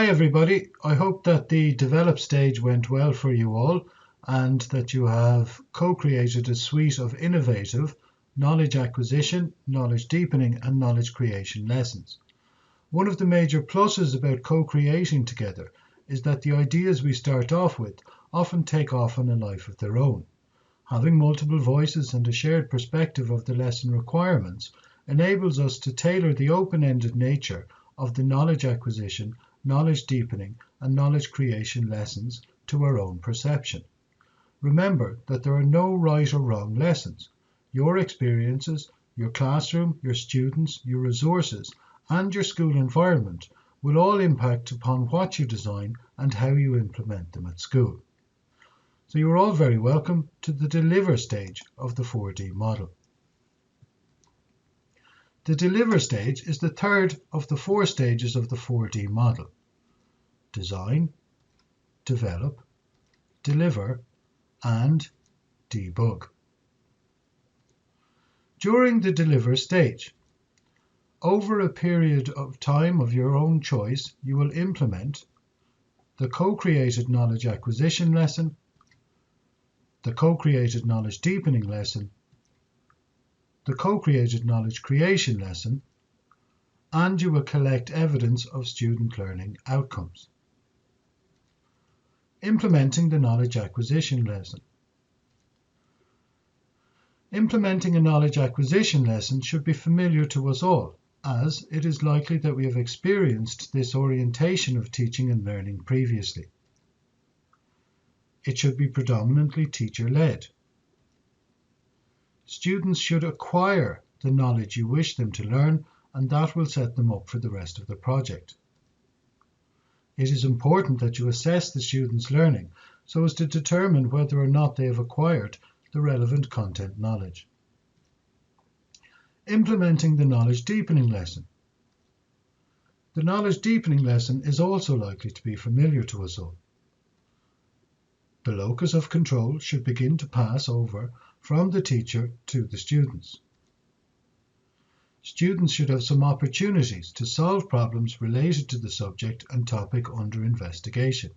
Hi everybody, I hope that the develop stage went well for you all and that you have co-created a suite of innovative knowledge acquisition, knowledge deepening and knowledge creation lessons. One of the major pluses about co-creating together is that the ideas we start off with often take off on a life of their own. Having multiple voices and a shared perspective of the lesson requirements enables us to tailor the open-ended nature of the knowledge acquisition, knowledge deepening and knowledge creation lessons to our own perception. Remember that there are no right or wrong lessons. Your experiences, your classroom, your students, your resources and your school environment will all impact upon what you design and how you implement them at school. So you're all very welcome to the deliver stage of the 4D model. The deliver stage is the third of the 4 stages of the 4D model: design, develop, deliver, and debug. During the deliver stage, over a period of time of your own choice, you will implement the co-created knowledge acquisition lesson, the co-created knowledge deepening lesson, the co-created knowledge creation lesson, and you will collect evidence of student learning outcomes. Implementing the knowledge acquisition lesson. Implementing a knowledge acquisition lesson should be familiar to us all, as it is likely that we have experienced this orientation of teaching and learning previously. It should be predominantly teacher-led. Students should acquire the knowledge you wish them to learn, and that will set them up for the rest of the project. It is important that you assess the students' learning so as to determine whether or not they have acquired the relevant content knowledge. Implementing the knowledge deepening lesson. The knowledge deepening lesson is also likely to be familiar to us all. The locus of control should begin to pass over from the teacher to the students. Students should have some opportunities to solve problems related to the subject and topic under investigation.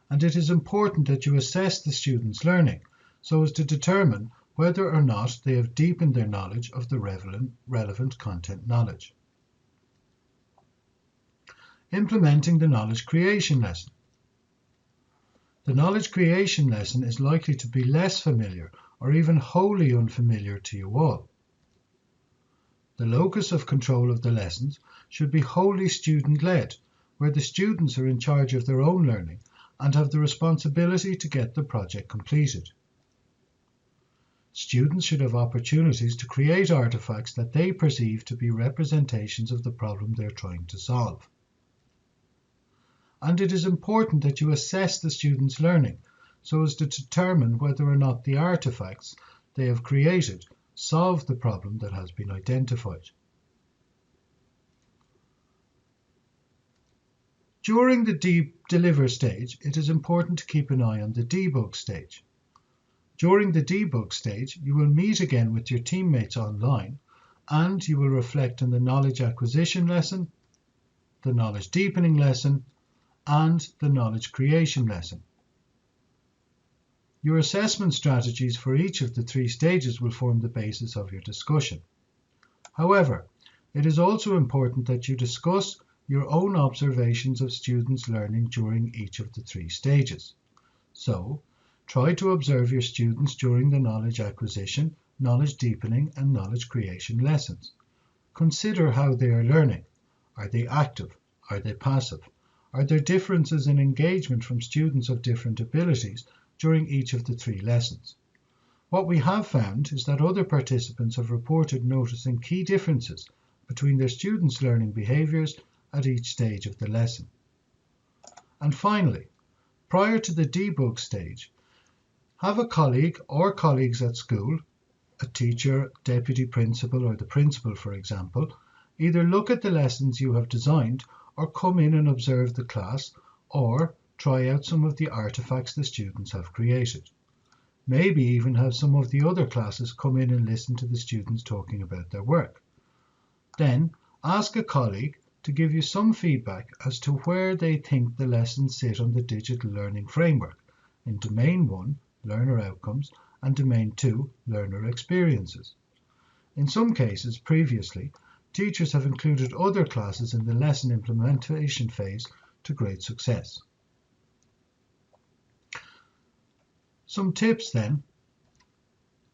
And it is important that you assess the students' learning so as to determine whether or not they have deepened their knowledge of the relevant content knowledge. Implementing the knowledge creation lesson. The knowledge creation lesson is likely to be less familiar or even wholly unfamiliar to you all. The locus of control of the lessons should be wholly student-led, where the students are in charge of their own learning and have the responsibility to get the project completed. Students should have opportunities to create artifacts that they perceive to be representations of the problem they're trying to solve. And it is important that you assess the students' learning so as to determine whether or not the artifacts they have created solve the problem that has been identified. During the deliver stage, it is important to keep an eye on the debug stage. During the debug stage, you will meet again with your teammates online and you will reflect on the knowledge acquisition lesson, the knowledge deepening lesson, and the knowledge creation lesson. Your assessment strategies for each of the 3 stages will form the basis of your discussion. However, it is also important that you discuss your own observations of students' learning during each of the 3 stages. So, try to observe your students during the knowledge acquisition, knowledge deepening, and knowledge creation lessons. Consider how they are learning. Are they active? Are they passive? Are there differences in engagement from students of different abilities during each of the 3 lessons? What we have found is that other participants have reported noticing key differences between their students' learning behaviours at each stage of the lesson. And finally, prior to the debug stage, have a colleague or colleagues at school, a teacher, deputy principal, or the principal, for example, either look at the lessons you have designed or come in and observe the class or try out some of the artifacts the students have created. Maybe even have some of the other classes come in and listen to the students talking about their work. Then ask a colleague to give you some feedback as to where they think the lessons sit on the digital learning framework in Domain 1, Learner Outcomes, and Domain 2, Learner Experiences. In some cases, previously, teachers have included other classes in the lesson implementation phase to great success. Some tips then.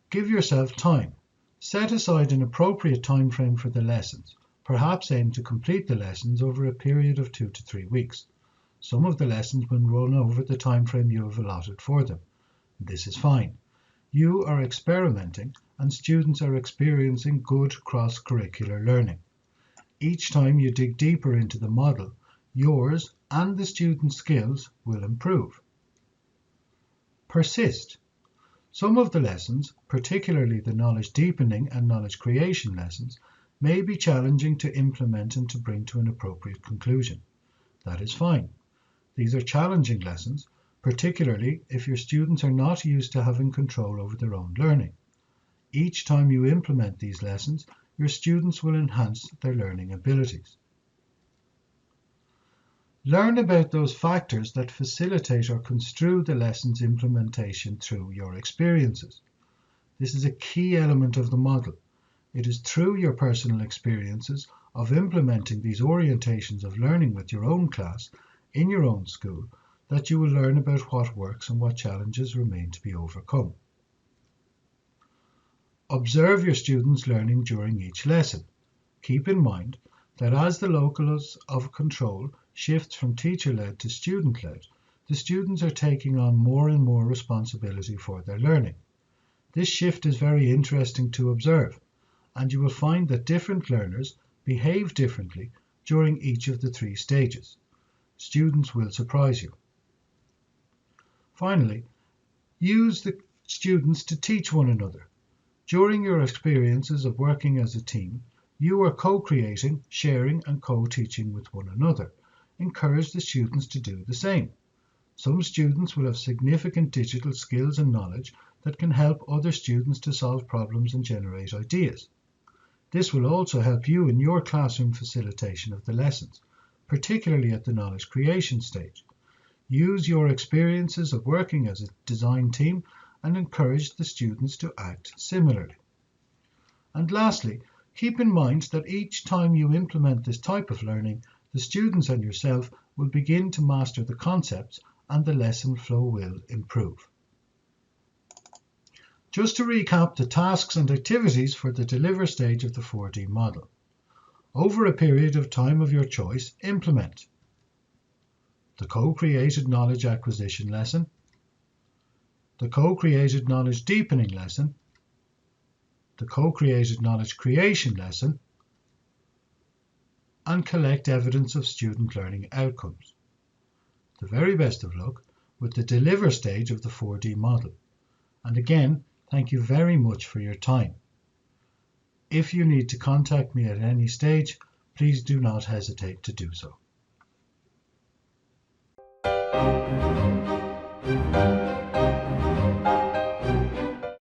Give yourself time. Set aside an appropriate time frame for the lessons. Perhaps aim to complete the lessons over a period of 2 to 3 weeks. Some of the lessons will run over the time frame you have allotted for them. This is fine. You are experimenting and students are experiencing good cross-curricular learning. Each time you dig deeper into the model, yours and the students' skills will improve. Persist. Some of the lessons, particularly the knowledge deepening and knowledge creation lessons, may be challenging to implement and to bring to an appropriate conclusion. That is fine. These are challenging lessons, particularly if your students are not used to having control over their own learning. Each time you implement these lessons, your students will enhance their learning abilities. Learn about those factors that facilitate or construe the lesson's implementation through your experiences. This is a key element of the model. It is through your personal experiences of implementing these orientations of learning with your own class, in your own school, that you will learn about what works and what challenges remain to be overcome. Observe your students' learning during each lesson. Keep in mind that as the locus of control shifts from teacher-led to student-led, the students are taking on more and more responsibility for their learning. This shift is very interesting to observe, and you will find that different learners behave differently during each of the 3 stages. Students will surprise you. Finally, use the students to teach one another. During your experiences of working as a team, you are co-creating, sharing, and co-teaching with one another. Encourage the students to do the same. Some students will have significant digital skills and knowledge that can help other students to solve problems and generate ideas. This will also help you in your classroom facilitation of the lessons, particularly at the knowledge creation stage. Use your experiences of working as a design team and encourage the students to act similarly. And lastly, keep in mind that each time you implement this type of learning, the students and yourself will begin to master the concepts and the lesson flow will improve. Just to recap the tasks and activities for the deliver stage of the 4D model. Over a period of time of your choice, implement the co-created knowledge acquisition lesson, the co-created knowledge deepening lesson, the co-created knowledge creation lesson, and collect evidence of student learning outcomes. The very best of luck with the deliver stage of the 4D model. And again, thank you very much for your time. If you need to contact me at any stage, please do not hesitate to do so.